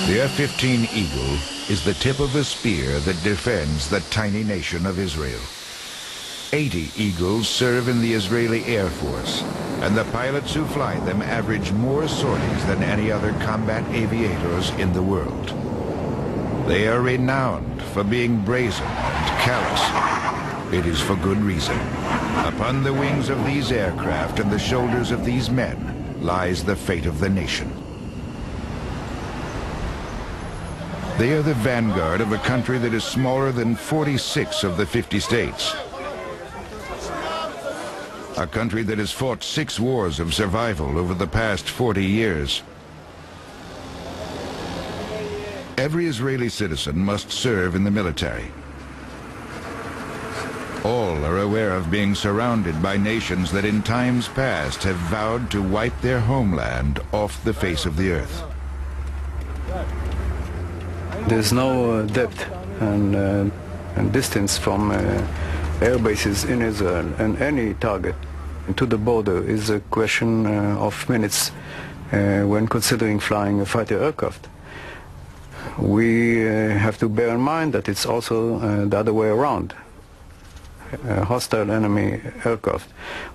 The F-15 Eagle is the tip of the spear that defends the tiny nation of Israel. 80 Eagles serve in the Israeli Air Force, and the pilots who fly them average more sorties than any other combat aviators in the world. They are renowned for being brazen and callous. It is for good reason. Upon the wings of these aircraft and the shoulders of these men lies the fate of the nation. They are the vanguard of a country that is smaller than 46 of the 50 states. A country that has fought 6 wars of survival over the past 40 years. Every Israeli citizen must serve in the military. All are aware of being surrounded by nations that in times past have vowed to wipe their homeland off the face of the earth. There's no depth and distance from air bases in Israel, and any target to the border is a question of minutes when considering flying a fighter aircraft. We have to bear in mind that it's also the other way around. Hostile enemy aircraft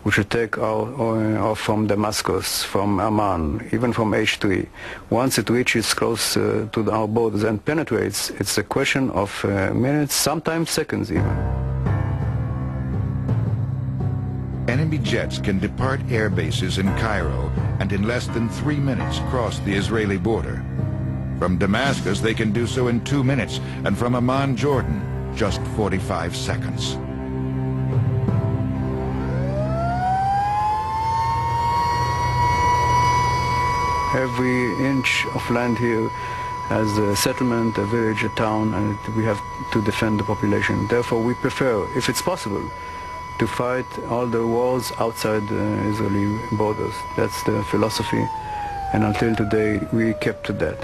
which attack off from Damascus, from Amman, even from H3. Once it reaches close to our borders and penetrates, it's a question of minutes, sometimes seconds even. Enemy jets can depart air bases in Cairo and in less than 3 minutes cross the Israeli border. From Damascus they can do so in 2 minutes, and from Amman, Jordan, just 45 seconds. Every inch of land here has a settlement, a village, a town, and we have to defend the population. Therefore, we prefer, if it's possible, to fight all the wars outside the Israeli borders. That's the philosophy, and until today, we kept to that.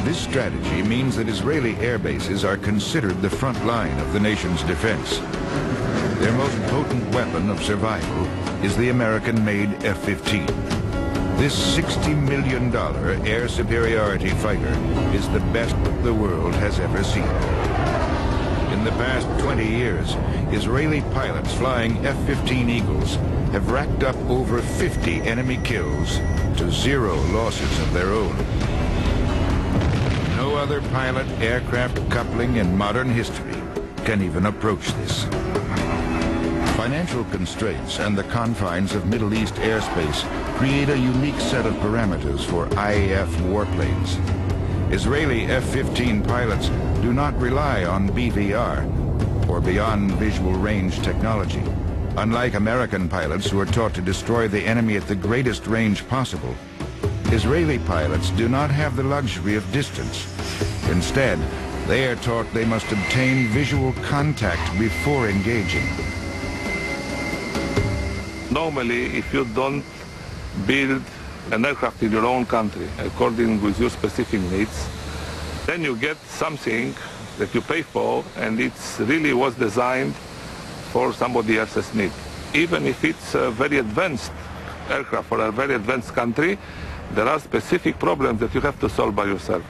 This strategy means that Israeli air bases are considered the front line of the nation's defense. Their most potent weapon of survival is the American-made F-15. This $60 million air superiority fighter is the best the world has ever seen. In the past 20 years, Israeli pilots flying F-15 Eagles have racked up over 50 enemy kills to 0 losses of their own. No other pilot-aircraft coupling in modern history can even approach this. Financial constraints and the confines of Middle East airspace create a unique set of parameters for IAF warplanes. Israeli F-15 pilots do not rely on BVR, or beyond visual range technology. Unlike American pilots who are taught to destroy the enemy at the greatest range possible, Israeli pilots do not have the luxury of distance. Instead, they are taught they must obtain visual contact before engaging. Normally, if you don't build an aircraft in your own country according with your specific needs, then you get something that you pay for, and it really was designed for somebody else's need. Even if it's a very advanced aircraft for a very advanced country, there are specific problems that you have to solve by yourself.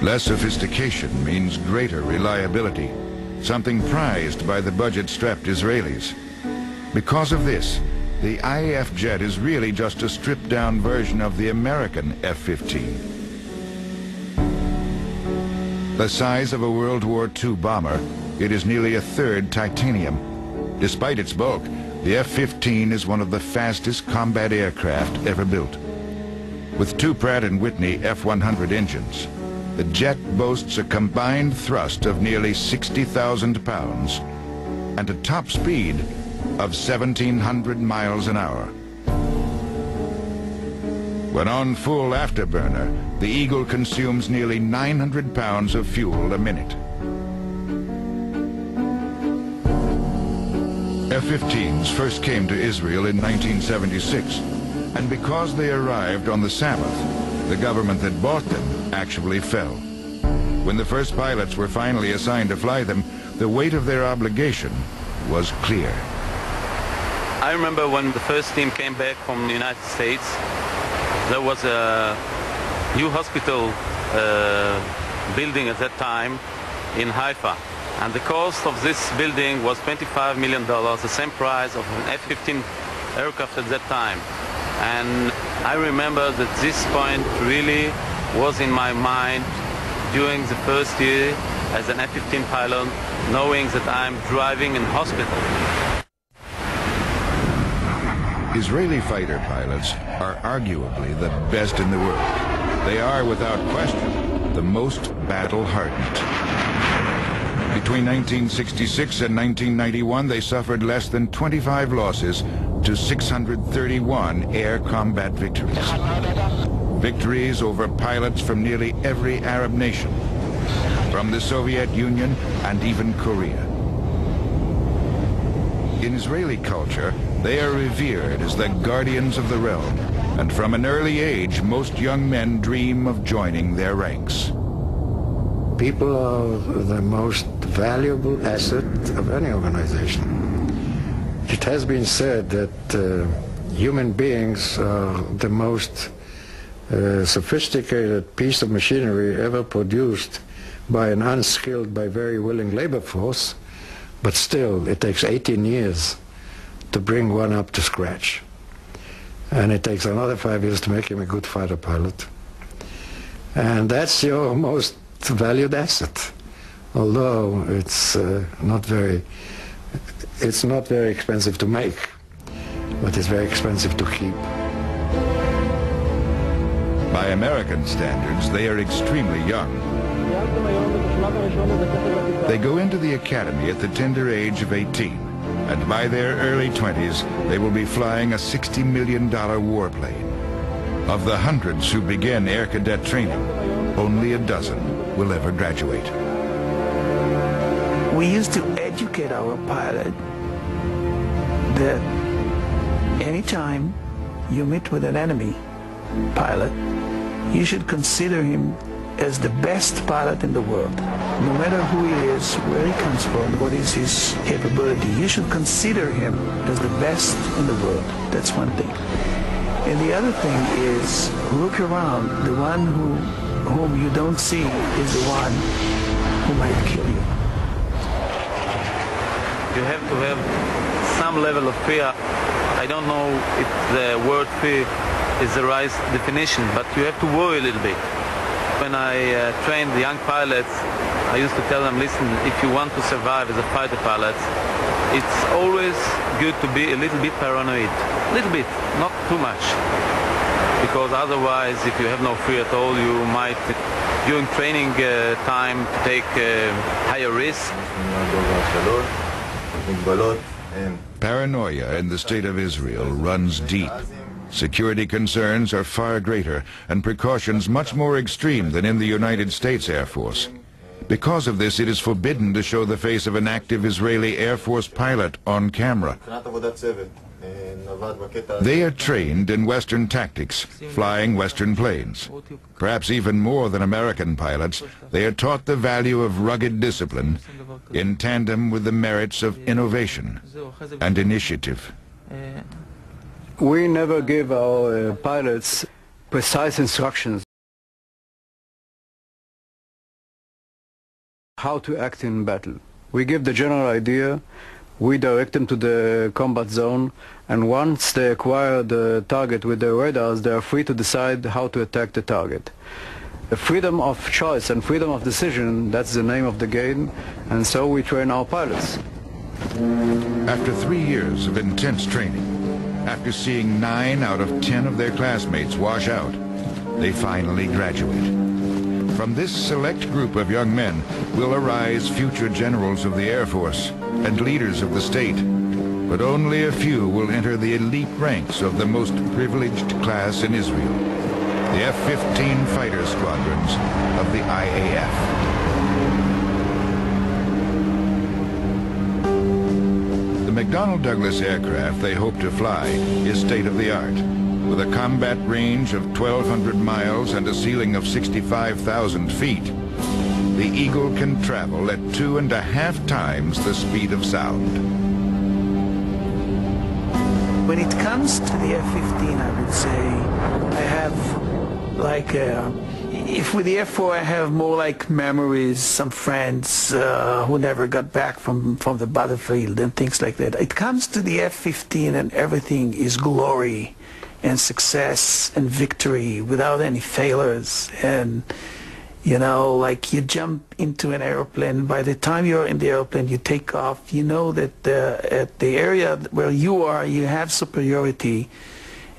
Less sophistication means greater reliability, something prized by the budget-strapped Israelis. Because of this, the IAF jet is really just a stripped-down version of the American F-15. The size of a World War II bomber, it is nearly a third titanium. Despite its bulk, the F-15 is one of the fastest combat aircraft ever built. With 2 Pratt & Whitney F-100 engines, the jet boasts a combined thrust of nearly 60,000 pounds and a top speed of 1,700 miles an hour. When on full afterburner, the Eagle consumes nearly 900 pounds of fuel a minute. F-15s first came to Israel in 1976, and because they arrived on the Sabbath, the government that bought them actually fell. When the first pilots were finally assigned to fly them, the weight of their obligation was clear. I remember when the first team came back from the United States, there was a new hospital building at that time in Haifa. And the cost of this building was $25 million, the same price of an F-15 aircraft at that time. And I remember that this point really was in my mind during the first year as an F-15 pilot, knowing that I'm driving in hospital. Israeli fighter pilots are arguably the best in the world. They are, without question, the most battle-hardened. Between 1966 and 1991, they suffered less than 25 losses to 631 air combat victories. Victories over pilots from nearly every Arab nation, from the Soviet Union and even Korea. In Israeli culture, they are revered as the guardians of the realm, and from an early age, most young men dream of joining their ranks. People are the most valuable asset of any organization. It has been said that human beings are the most sophisticated piece of machinery ever produced by an unskilled, by very willing labor force, but still it takes 18 years to bring one up to scratch. And it takes another 5 years to make him a good fighter pilot. And that's your most valued asset, although it's not very expensive to make, but it's very expensive to keep. By American standards, they are extremely young. They go into the academy at the tender age of 18, and by their early 20s, they will be flying a $60 million warplane. Of the hundreds who begin air cadet training, only a dozen will ever graduate. We used to educate our pilot that anytime you meet with an enemy pilot, you should consider him as the best pilot in the world. No matter who he is, where he comes from, what is his capability, you should consider him as the best in the world. That's one thing. And the other thing is, look around. The one whom you don't see is the one who might kill you. You have to have some level of fear. I don't know if the word fear is the right definition, but you have to worry a little bit. When I trained the young pilots, I used to tell them, listen, if you want to survive as a fighter pilot, it's always good to be a little bit paranoid. A little bit, not too much. Because otherwise, if you have no fear at all, you might, during training time, take higher risk. Paranoia in the state of Israel runs deep. Security concerns are far greater and precautions much more extreme than in the United States Air Force. Because of this, it is forbidden to show the face of an active Israeli Air Force pilot on camera. They are trained in Western tactics, flying Western planes. Perhaps even more than American pilots, they are taught the value of rugged discipline in tandem with the merits of innovation and initiative. We never give our pilots precise instructions how to act in battle. We give the general idea, we direct them to the combat zone, and once they acquire the target with their radars, they are free to decide how to attack the target. The freedom of choice and freedom of decision, that's the name of the game, and so we train our pilots. After 3 years of intense training, after seeing 9 out of 10 of their classmates wash out, they finally graduate. From this select group of young men will arise future generals of the Air Force and leaders of the state, but only a few will enter the elite ranks of the most privileged class in Israel, the F-15 fighter squadrons of the IAF. The McDonnell Douglas aircraft they hope to fly is state-of-the-art. With a combat range of 1,200 miles and a ceiling of 65,000 feet, the Eagle can travel at 2.5 times the speed of sound. When it comes to the F-15, I would say I have like if with the F-4 I have more like memories, some friends who never got back from the battlefield and things like that. It comes to the F-15 and everything is glory and success and victory without any failures. And you know, like you jump into an airplane, by the time you're in the airplane, you take off, you know that at the area where you are, you have superiority.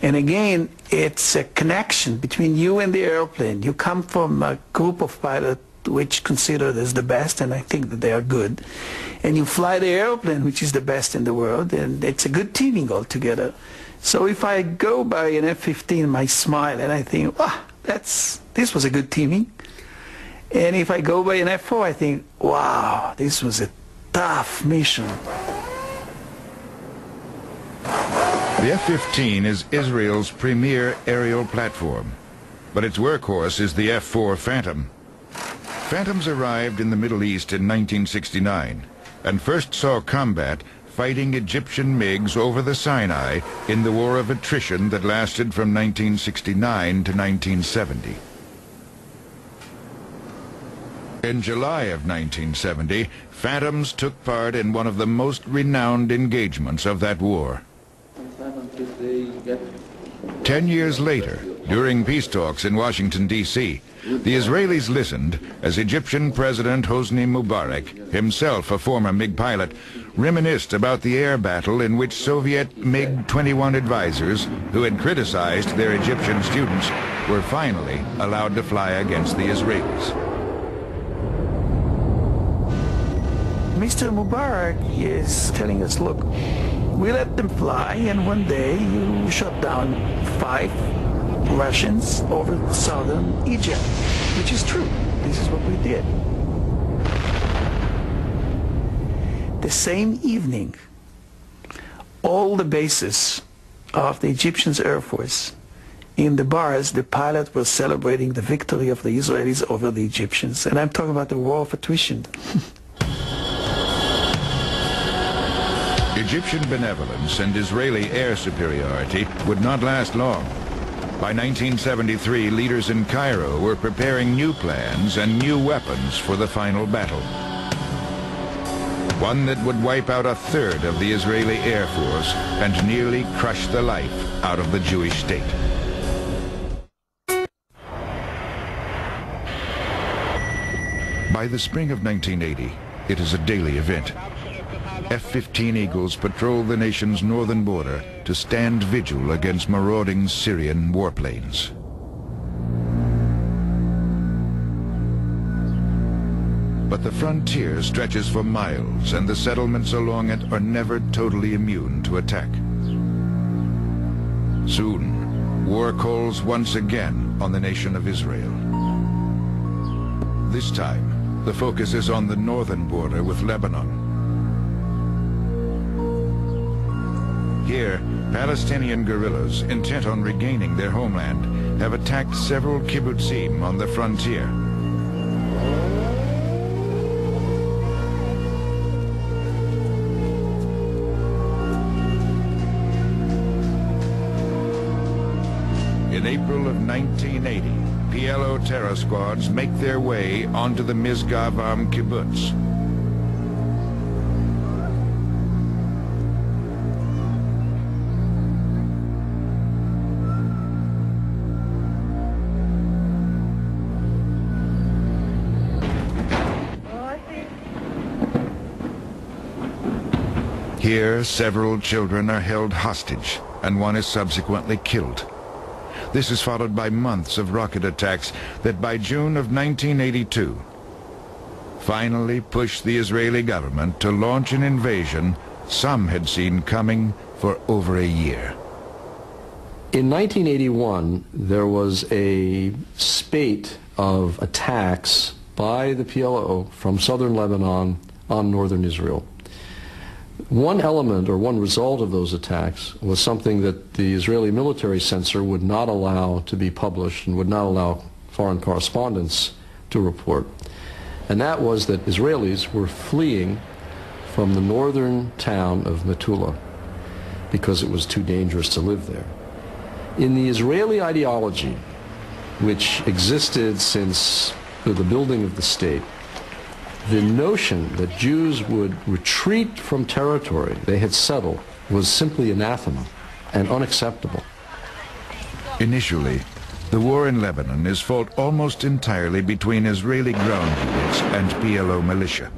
And again, it's a connection between you and the airplane. You come from a group of pilots which considered as the best, and I think that they are good. And you fly the airplane, which is the best in the world, and it's a good teaming altogether. So if I go by an F-15, I smile and I think, wow, this was a good teaming. And if I go by an F-4, I think, wow, this was a tough mission. The F-15 is Israel's premier aerial platform, but its workhorse is the F-4 Phantom. Phantoms arrived in the Middle East in 1969 and first saw combat fighting Egyptian MiGs over the Sinai in the war of attrition that lasted from 1969 to 1970. In July of 1970, Phantoms took part in one of the most renowned engagements of that war. 10 years later, during peace talks in Washington, D.C., the Israelis listened as Egyptian President Hosni Mubarak, himself a former MiG pilot, reminisced about the air battle in which Soviet MiG-21 advisors, who had criticized their Egyptian students, were finally allowed to fly against the Israelis. Mr. Mubarak is telling us, look, we let them fly, and one day you shot down 5 Russians over southern Egypt, which is true. This is what we did. The same evening, all the bases of the Egyptian Air Force in the bars, the pilots were celebrating the victory of the Israelis over the Egyptians. And I'm talking about the war of attrition. Egyptian benevolence and Israeli air superiority would not last long. By 1973, leaders in Cairo were preparing new plans and new weapons for the final battle. One that would wipe out 1/3 of the Israeli Air Force and nearly crush the life out of the Jewish state. By the spring of 1980, it is a daily event. F-15 Eagles patrol the nation's northern border to stand vigil against marauding Syrian warplanes. But the frontier stretches for miles, and the settlements along it are never totally immune to attack. Soon, war calls once again on the nation of Israel. This time, the focus is on the northern border with Lebanon. Here, Palestinian guerrillas, intent on regaining their homeland, have attacked several kibbutzim on the frontier. In April of 1980, PLO terror squads make their way onto the Mizgavam kibbutz. Here, several children are held hostage, and one is subsequently killed. This is followed by months of rocket attacks that by June of 1982 finally pushed the Israeli government to launch an invasion some had seen coming for over a year. In 1981, there was a spate of attacks by the PLO from southern Lebanon on northern Israel. One element or one result of those attacks was something that the Israeli military censor would not allow to be published and would not allow foreign correspondents to report. And that was that Israelis were fleeing from the northern town of Metula because it was too dangerous to live there. In the Israeli ideology, which existed since the building of the state, the notion that Jews would retreat from territory they had settled was simply anathema and unacceptable. Initially, the war in Lebanon is fought almost entirely between Israeli ground units and PLO militia.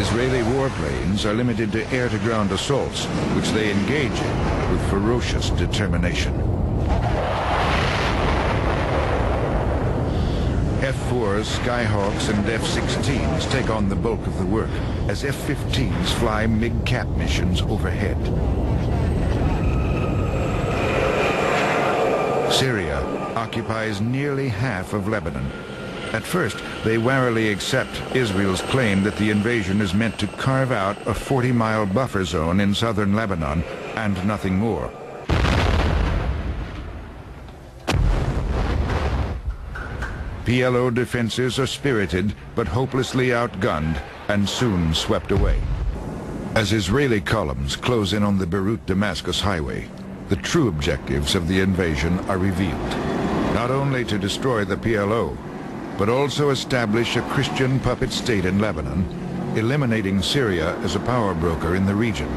Israeli warplanes are limited to air-to-ground assaults, which they engage in with ferocious determination. F-4s, Skyhawks, and F-16s take on the bulk of the work, as F-15s fly MiG-cap missions overhead. Syria occupies nearly half of Lebanon. At first, they warily accept Israel's claim that the invasion is meant to carve out a 40-mile buffer zone in southern Lebanon and nothing more. PLO defenses are spirited but hopelessly outgunned and soon swept away. As Israeli columns close in on the Beirut-Damascus highway, the true objectives of the invasion are revealed. Not only to destroy the PLO, but also establish a Christian puppet state in Lebanon, eliminating Syria as a power broker in the region.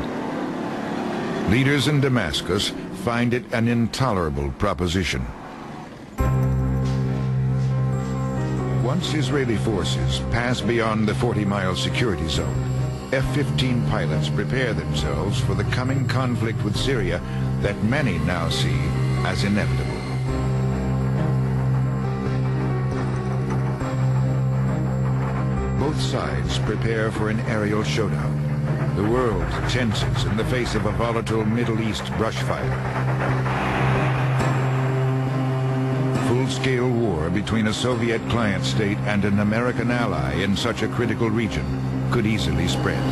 Leaders in Damascus find it an intolerable proposition. Once Israeli forces pass beyond the 40-mile security zone, F-15 pilots prepare themselves for the coming conflict with Syria that many now see as inevitable. Both sides prepare for an aerial showdown. The world tenses in the face of a volatile Middle East brushfire. Full-scale war between a Soviet client state and an American ally in such a critical region could easily spread.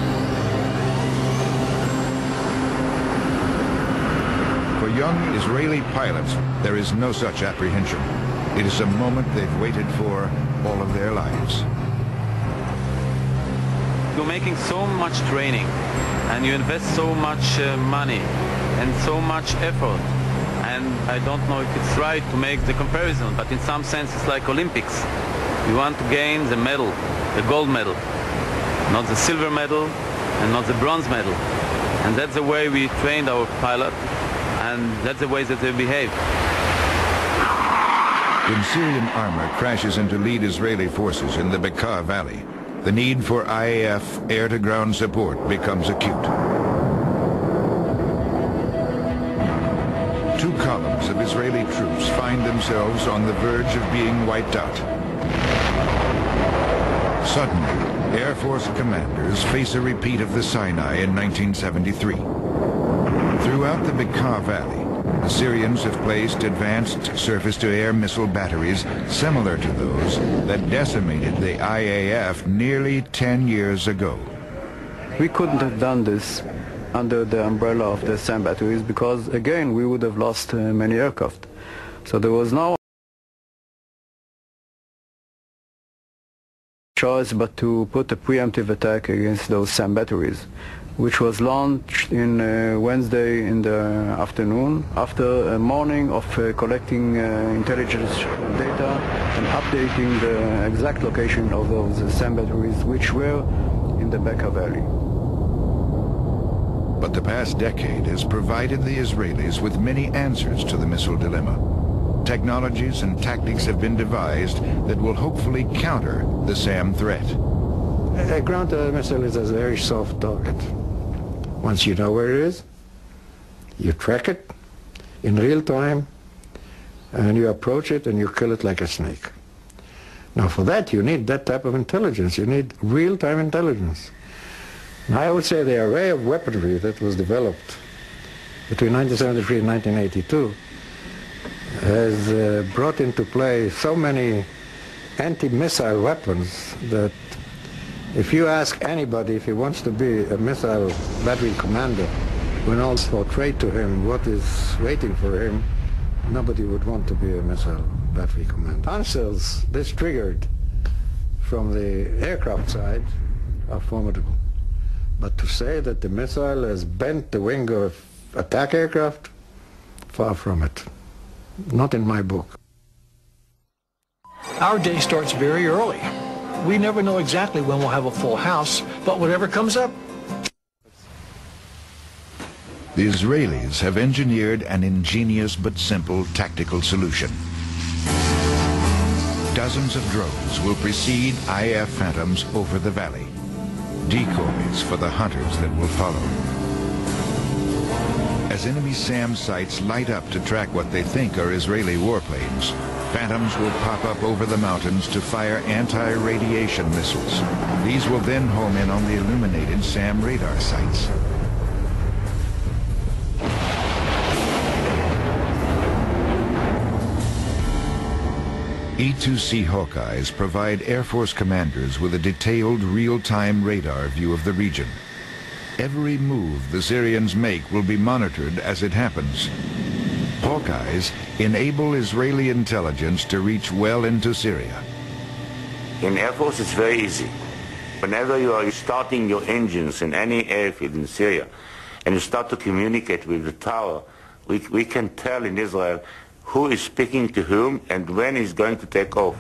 For young Israeli pilots, there is no such apprehension. It is a moment they've waited for all of their lives. You're making so much training, and you invest so much money and so much effort. And I don't know if it's right to make the comparison, but in some sense it's like Olympics. You want to gain the medal, the gold medal, not the silver medal and not the bronze medal. And that's the way we trained our pilot, and that's the way that they behave. When Syrian armor crashes into lead Israeli forces in the Bekaa Valley, the need for IAF air-to-ground support becomes acute. Two columns of Israeli troops find themselves on the verge of being wiped out. Suddenly, Air Force commanders face a repeat of the Sinai in 1973. Throughout the Bekaa Valley, the Syrians have placed advanced surface-to-air missile batteries similar to those that decimated the IAF nearly 10 years ago. We couldn't have done this under the umbrella of the SAM batteries because, again, we would have lost many aircraft. So there was no choice but to put a preemptive attack against those SAM batteries, which was launched in Wednesday in the afternoon after a morning of collecting intelligence data and updating the exact location of those SAM batteries, which were in the Bekaa Valley. But the past decade has provided the Israelis with many answers to the missile dilemma. Technologies and tactics have been devised that will hopefully counter the SAM threat. A ground missile is a very soft target. Once you know where it is, you track it in real time, and you approach it and you kill it like a snake. Now for that you need that type of intelligence. You need real-time intelligence. Now, I would say the array of weaponry that was developed between 1973 and 1982 has brought into play so many anti-missile weapons that if you ask anybody if he wants to be a missile battery commander, when also portray to him what is waiting for him, nobody would want to be a missile battery commander. Answers this triggered from the aircraft side are formidable. But to say that the missile has bent the wing of attack aircraft, far from it. Not in my book. Our day starts very early. We never know exactly when we'll have a full house, but whatever comes up. The Israelis have engineered an ingenious but simple tactical solution. Dozens of drones will precede IF Phantoms over the valley, decoys for the hunters that will follow. As enemy SAM sites light up to track what they think are Israeli warplanes, Phantoms will pop up over the mountains to fire anti-radiation missiles. These will then home in on the illuminated SAM radar sites. E-2C Hawkeyes provide Air Force commanders with a detailed real-time radar view of the region. Every move the Syrians make will be monitored as it happens. Hawkeyes enable Israeli intelligence to reach well into Syria. In Air Force it's very easy. Whenever you are starting your engines in any airfield in Syria and you start to communicate with the tower, we can tell in Israel who is speaking to whom and when he's going to take off.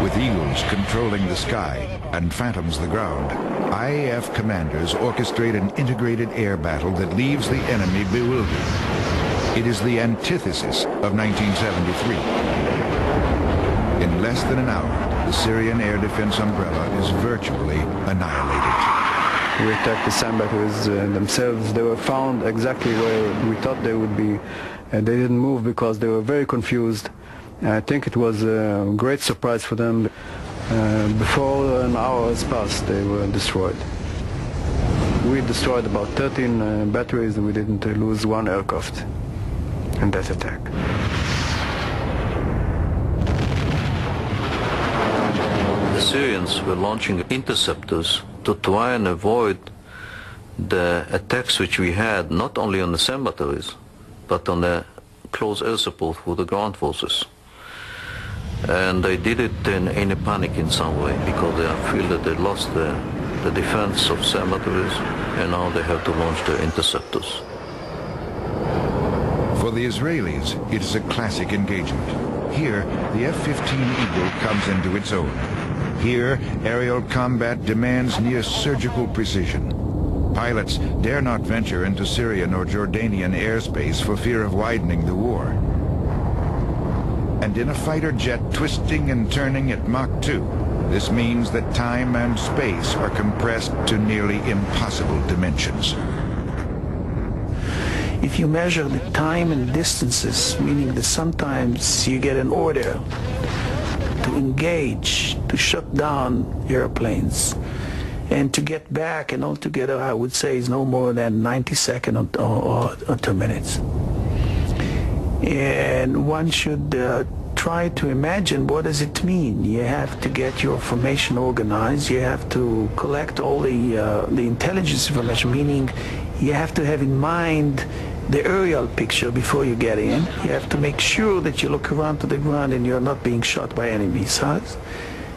With Eagles controlling the sky and Phantoms the ground, IAF commanders orchestrate an integrated air battle that leaves the enemy bewildered. It is the antithesis of 1973. In less than an hour, the Syrian air defense umbrella is virtually annihilated. We attacked the SAM batteries themselves. They were found exactly where we thought they would be. They didn't move because they were very confused. I think it was a great surprise for them. Before an hour has passed, they were destroyed. We destroyed about 13 batteries and we didn't lose one aircraft in that attack. The Syrians were launching interceptors to try and avoid the attacks which we had not only on the SAM batteries but on the close air support for the ground forces. And they did it in a panic in some way because they feel that they lost the defense of SAM batteries and now they have to launch their interceptors. For the Israelis, it is a classic engagement. Here, the F-15 Eagle comes into its own. Here, aerial combat demands near surgical precision. Pilots dare not venture into Syrian or Jordanian airspace for fear of widening the war. And in a fighter jet twisting and turning at Mach 2, this means that time and space are compressed to nearly impossible dimensions. If you measure the time and distances, meaning that sometimes you get an order to engage, to shut down airplanes, and to get back, and altogether I would say is no more than 90 seconds or 2 minutes. And one should try to imagine what does it mean. You have to get your formation organized, you have to collect all the intelligence information, meaning you have to have in mind the aerial picture before you get in. You have to make sure that you look around to the ground and you're not being shot by enemy missiles.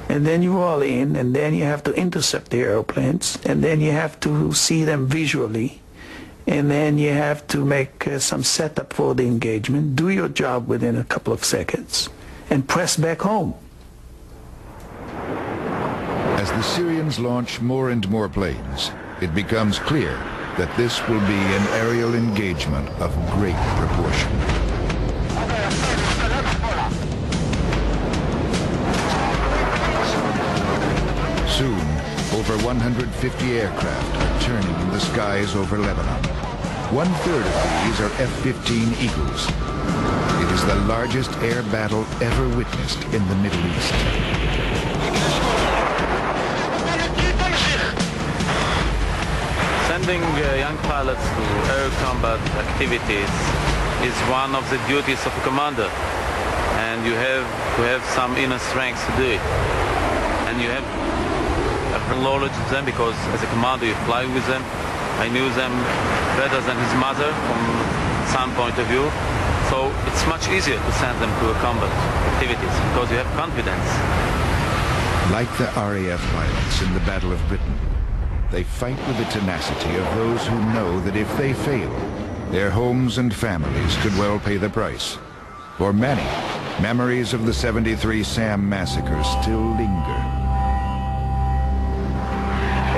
And then you roll in, and then you have to intercept the airplanes, and then you have to see them visually, and then you have to make some setup for the engagement, do your job within a couple of seconds, and press back home. As the Syrians launch more and more planes, it becomes clear that this will be an aerial engagement of great proportion. Soon, over 150 aircraft are turning in the skies over Lebanon. 1/3 of these are F-15 Eagles. It is the largest air battle ever witnessed in the Middle East. Sending young pilots to air combat activities is one of the duties of a commander, and you have to have some inner strength to do it. And you have a knowledge of them because as a commander you fly with them. I knew them better than his mother from some point of view. So it's much easier to send them to combat activities because you have confidence. Like the RAF pilots in the Battle of Britain, they fight with the tenacity of those who know that if they fail, their homes and families could well pay the price. For many, memories of the 73 Sam massacre still linger.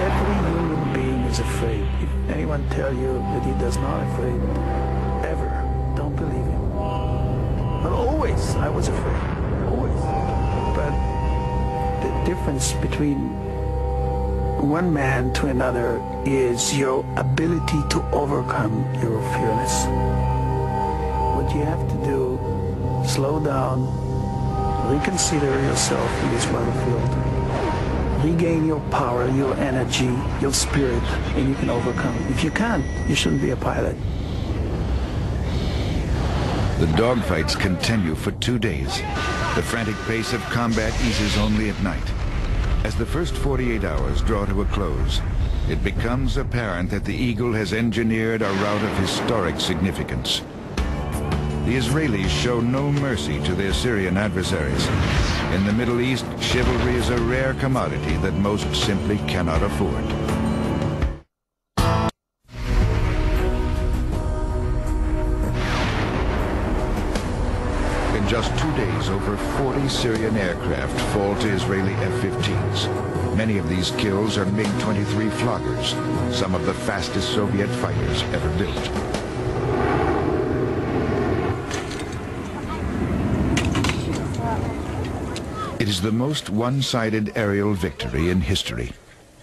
Every human being is afraid. If anyone tells you that he does not afraid, ever, don't believe him. But always, I was afraid. Always. But the difference between one man to another is your ability to overcome your fearness. What you have to do, slow down, reconsider yourself in this battlefield, regain your power, your energy, your spirit, and you can overcome. If you can't, you shouldn't be a pilot. The dogfights continue for 2 days. The frantic pace of combat eases only at night. As the first 48 hours draw to a close, it becomes apparent that the Eagle has engineered a rout of historic significance. The Israelis show no mercy to their Syrian adversaries. In the Middle East, chivalry is a rare commodity that most simply cannot afford. In just 2 days, over 40 Syrian aircraft fall to Israeli F-15s. Many of these kills are MiG-23 floggers, some of the fastest Soviet fighters ever built. It is the most one-sided aerial victory in history.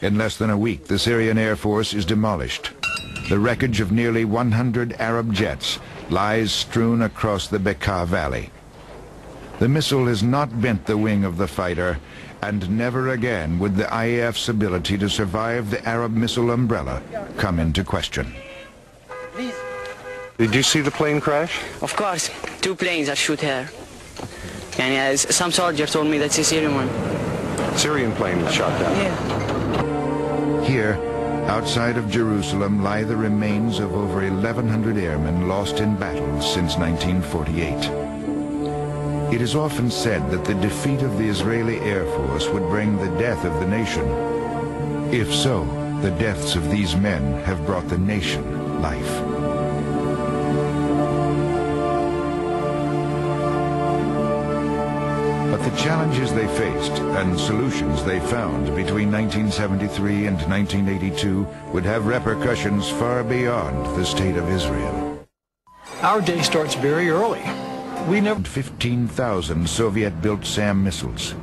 In less than a week, the Syrian Air Force is demolished. The wreckage of nearly 100 Arab jets lies strewn across the Bekaa Valley. The missile has not bent the wing of the fighter, and never again would the IAF's ability to survive the Arab missile umbrella come into question. Did you see the plane crash? Of course. 2 planes that shoot here. And as some soldier told me that's a Syrian one. Syrian plane was shot down. Yeah. Here, outside of Jerusalem, lie the remains of over 1,100 airmen lost in battle since 1948. It is often said that the defeat of the Israeli Air Force would bring the death of the nation. If so, the deaths of these men have brought the nation life. But the challenges they faced and solutions they found between 1973 and 1982 would have repercussions far beyond the state of Israel. Our day starts very early. We never... 15,000 Soviet-built SAM missiles.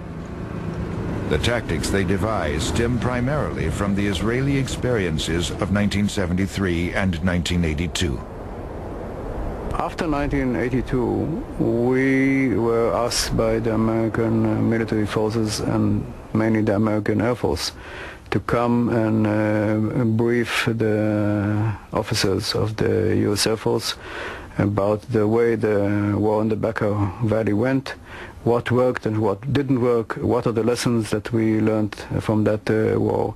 The tactics they devise stem primarily from the Israeli experiences of 1973 and 1982. After 1982, we were asked by the American military forces and mainly the American Air Force to come and brief the officers of the U.S. Air Force about the way the war in the Bekaa Valley went, what worked and what didn't work, what are the lessons that we learned from that war.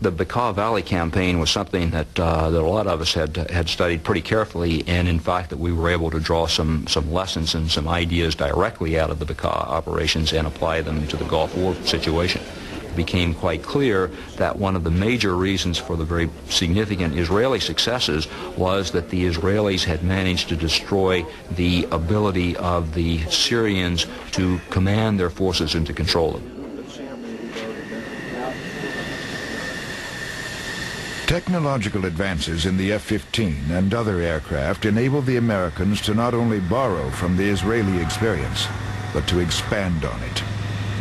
The Bekaa Valley campaign was something that a lot of us had studied pretty carefully, and in fact that we were able to draw some lessons and some ideas directly out of the Bekaa operations and apply them to the Gulf War situation. It became quite clear that one of the major reasons for the very significant Israeli successes was that the Israelis had managed to destroy the ability of the Syrians to command their forces and to control them. Technological advances in the F-15 and other aircraft enabled the Americans to not only borrow from the Israeli experience, but to expand on it.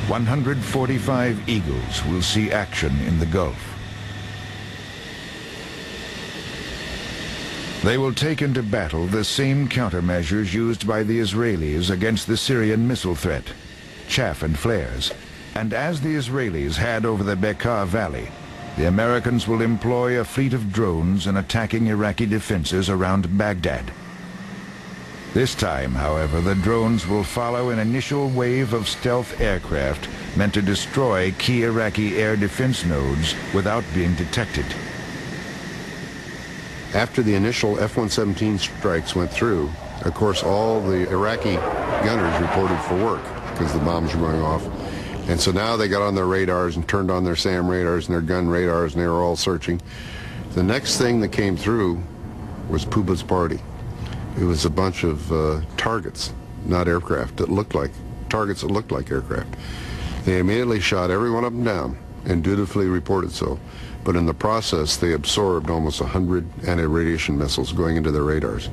145 Eagles will see action in the Gulf. They will take into battle the same countermeasures used by the Israelis against the Syrian missile threat, chaff and flares. And as the Israelis had over the Bekaa Valley, the Americans will employ a fleet of drones in attacking Iraqi defenses around Baghdad. This time, however, the drones will follow an initial wave of stealth aircraft meant to destroy key Iraqi air defense nodes without being detected. After the initial F-117 strikes went through, of course, all the Iraqi gunners reported for work because the bombs were going off. And so now they got on their radars and turned on their SAM radars and their gun radars, and they were all searching. The next thing that came through was Puba's party. It was a bunch of targets, not aircraft, that looked like targets that looked like aircraft. They immediately shot every one of them down and dutifully reported so. But in the process, they absorbed almost 100 anti-radiation missiles going into their radars.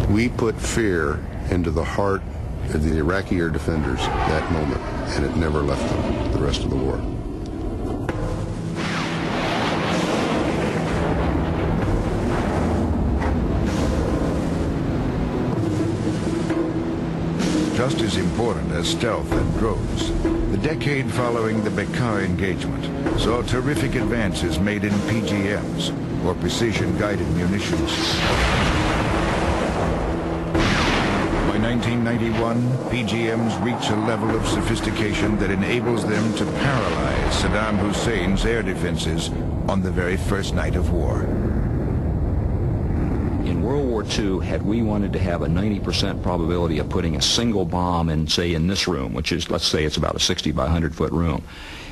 We put fear into the heart of the Iraqi air defenders that moment, and it never left them the rest of the war. Just as important as stealth and drones, the decade following the Bekaa engagement saw terrific advances made in PGMs, or precision-guided munitions. By 1991, PGMs reach a level of sophistication that enables them to paralyze Saddam Hussein's air defenses on the very first night of war. In World War II, had we wanted to have a 90% probability of putting a single bomb in, say, in this room, which is, let's say it's about a 60 by 100-foot room,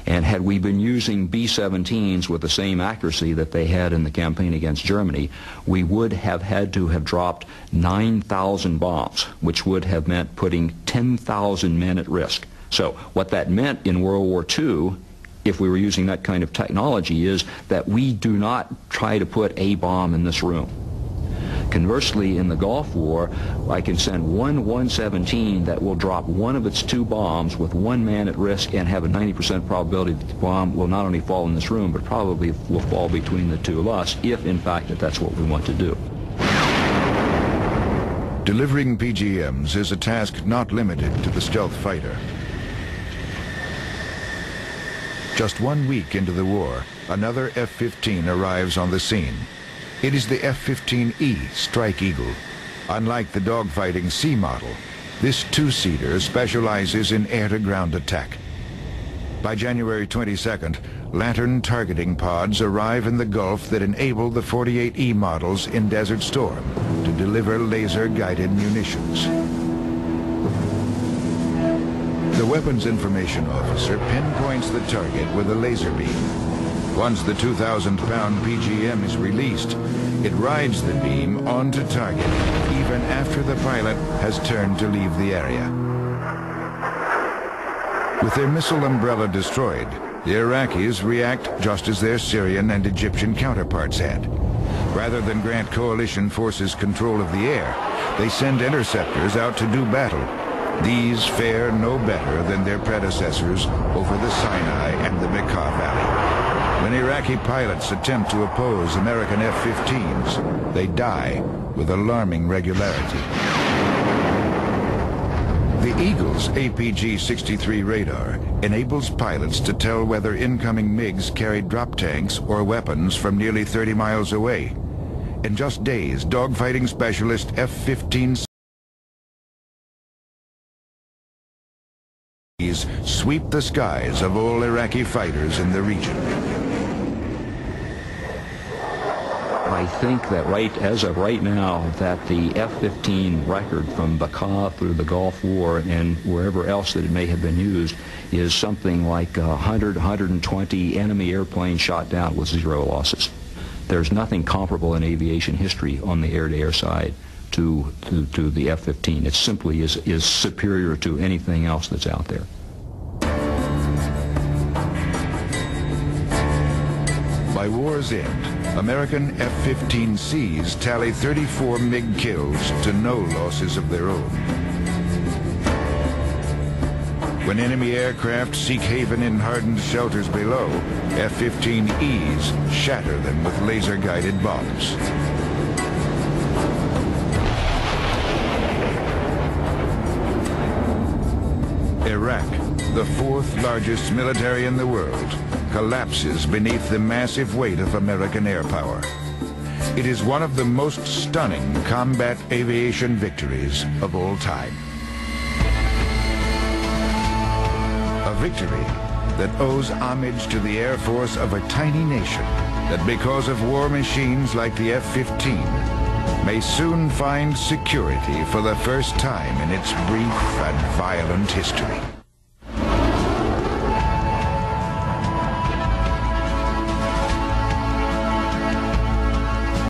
and had we been using B-17s with the same accuracy that they had in the campaign against Germany, we would have had to have dropped 9,000 bombs, which would have meant putting 10,000 men at risk. So what that meant in World War II, if we were using that kind of technology, is that we do not try to put a bomb in this room. Conversely, in the Gulf War, I can send one 117 that will drop one of its two bombs with one man at risk and have a 90% probability that the bomb will not only fall in this room, but probably will fall between the two of us, if in fact that's what we want to do. Delivering PGMs is a task not limited to the stealth fighter. Just 1 week into the war, another F-15 arrives on the scene. It is the F-15E Strike Eagle. Unlike the dogfighting C model, this two-seater specializes in air-to-ground attack. By January 22nd, Lantern targeting pods arrive in the Gulf that enable the 48E models in Desert Storm to deliver laser-guided munitions. The weapons information officer pinpoints the target with a laser beam. Once the 2,000-pound PGM is released, it rides the beam onto target, even after the pilot has turned to leave the area. With their missile umbrella destroyed, the Iraqis react just as their Syrian and Egyptian counterparts had. Rather than grant coalition forces control of the air, they send interceptors out to do battle. These fare no better than their predecessors over the Sinai and the Bekaa Valley. When Iraqi pilots attempt to oppose American F-15s, they die with alarming regularity. The Eagle's APG-63 radar enables pilots to tell whether incoming MiGs carried drop tanks or weapons from nearly 30 miles away. In just days, dogfighting specialist F-15s sweep the skies of all Iraqi fighters in the region. I think that as of right now, that the F-15 record from Bekaa through the Gulf War and wherever else that it may have been used is something like 100, 120 enemy airplanes shot down with 0 losses. There's nothing comparable in aviation history on the air-to-air side to the F-15. It simply is superior to anything else that's out there. By war's end, American F-15Cs tally 34 MiG kills to no losses of their own. When enemy aircraft seek haven in hardened shelters below, F-15Es shatter them with laser-guided bombs. Iraq, the 4th largest military in the world, collapses beneath the massive weight of American air power. It is one of the most stunning combat aviation victories of all time. A victory that owes homage to the Air Force of a tiny nation that, because of war machines like the F-15, may soon find security for the first time in its brief and violent history.